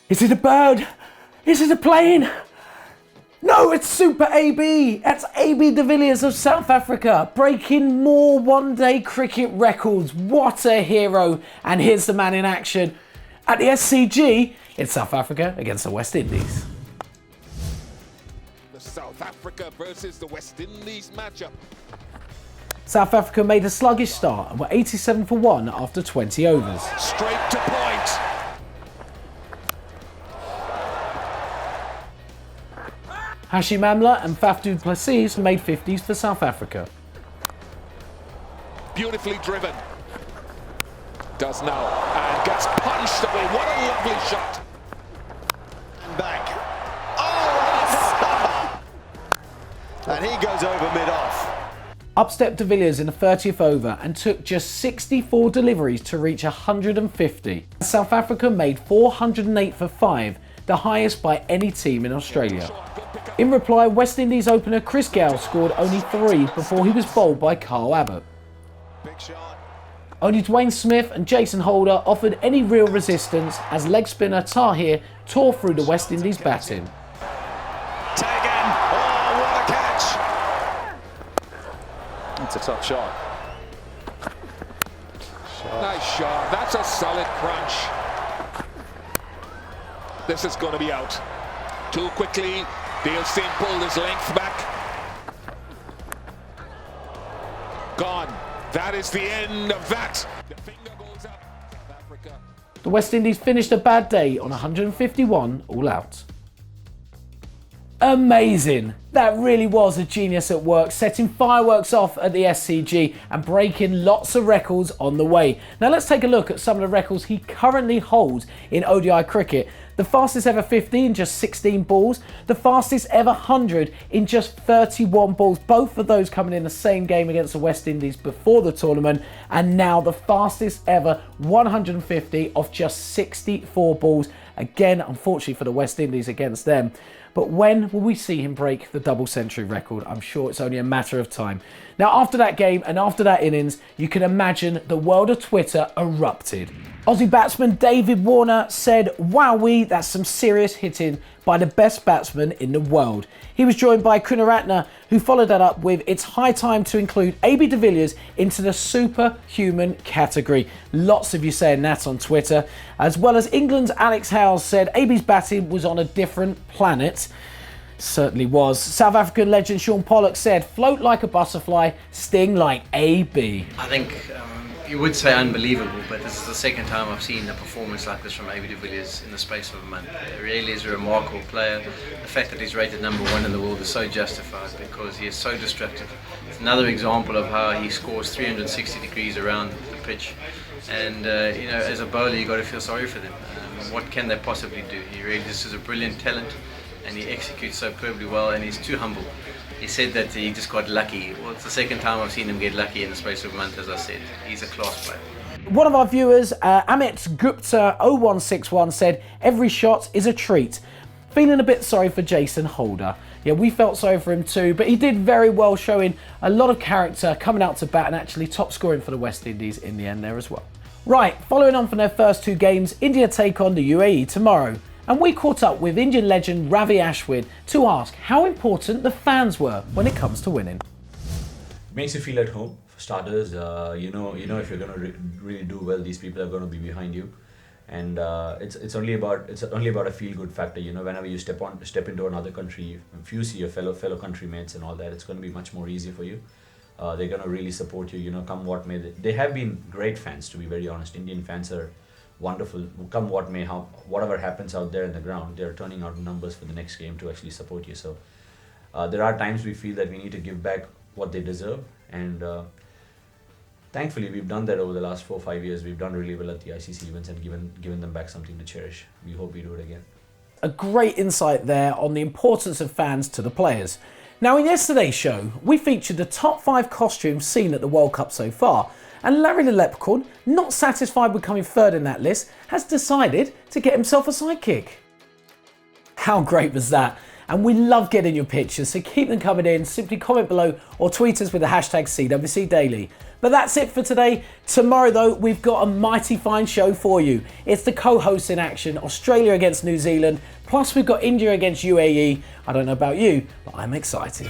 Is it a bird? Is it a plane? No, it's Super AB. That's AB de Villiers of South Africa, breaking more one-day cricket records. What a hero. And here's the man in action. At the SCG, it's South Africa against the West Indies. The South Africa versus the West Indies matchup. South Africa made a sluggish start and were 87 for 1 after 20 overs. Straight to point. Hashim Amla and Faf du Plessis made 50s for South Africa. Beautifully driven. Does now and gets punched away. What a lovely shot. Back. Oh! And he goes over mid-off. Up stepped de Villiers in the 30th over and took just 64 deliveries to reach 150. South Africa made 408 for 5, the highest by any team in Australia. In reply, West Indies opener Chris Gale scored only 3 before he was bowled by Carl Abbott. Big shot. Only Dwayne Smith and Jason Holder offered any real resistance as leg spinner Tahir tore through the West Indies batting. Taken. Oh, what a catch. It's a tough shot. Nice shot. That's a solid crunch. This is going to be out. Too quickly. Dale Steyn pulled his length back. Gone. That is the end of that. The finger goes up. South Africa. The West Indies finished a bad day on 151 all out. Amazing! That really was a genius at work, setting fireworks off at the SCG and breaking lots of records on the way. Now let's take a look at some of the records he currently holds in ODI cricket. The fastest ever 50 in just 16 balls, the fastest ever 100 in just 31 balls, both of those coming in the same game against the West Indies before the tournament, and now the fastest ever 150 off just 64 balls, again unfortunately for the West Indies against them. But when will we see him break the double century record? I'm sure it's only a matter of time. Now, after that game and after that innings, you can imagine the world of Twitter erupted. Aussie batsman David Warner said, "Wowee, that's some serious hitting by the best batsman in the world." He was joined by Kunaratne, who followed that up with, "It's high time to include AB de Villiers into the superhuman category." Lots of you saying that on Twitter. As well as England's Alex Howes said AB's batting was on a different planet. Certainly was. South African legend Sean Pollock said, "Float like a butterfly, sting like AB." I think you would say unbelievable, but this is the second time I've seen a performance like this from AB de Villiers in the space of a month. He really is a remarkable player. The fact that he's rated #1 in the world is so justified because he is so destructive. It's another example of how he scores 360 degrees around the pitch. And as a bowler, you've got to feel sorry for them. What can they possibly do? He really just is a brilliant talent, and he executes so perfectly well, and he's too humble. He said that he just got lucky. Well, it's the second time I've seen him get lucky in the space of a month, as I said. He's a class player. One of our viewers, Amit Gupta 0161, said, "Every shot is a treat." Feeling a bit sorry for Jason Holder. Yeah, we felt sorry for him too, but he did very well, showing a lot of character, coming out to bat and actually top scoring for the West Indies in the end there as well. Right, following on from their first 2 games, India take on the UAE tomorrow. And we caught up with Indian legend Ravi Ashwin to ask how important the fans were when it comes to winning. Makes you feel at home. For starters, you know if you're going to really do well, these people are going to be behind you, and it's only about a feel-good factor. Whenever you step into another country, if you see your fellow countrymates and all that, it's going to be much more easier for you. They're going to really support you. Come what may. They have been great fans, to be very honest. Indian fans are wonderful. Come what may, whatever happens out there in the ground, they're turning out numbers for the next game to actually support you. So there are times we feel that we need to give back what they deserve, and thankfully we've done that over the last 4 or 5 years. We've done really well at the ICC events and given them back something to cherish. We hope we do it again. A great insight there on the importance of fans to the players. Now, in yesterday's show, we featured the top 5 costumes seen at the World Cup so far. And Larry the Leprechaun, not satisfied with coming third in that list, has decided to get himself a sidekick. How great was that? and we love getting your pictures, so keep them coming in. Simply comment below or tweet us with the hashtag CWC Daily. But that's it for today. Tomorrow, though, we've got a mighty fine show for you. It's the co-hosts in action, Australia against New Zealand, plus we've got India against UAE. I don't know about you, but I'm excited.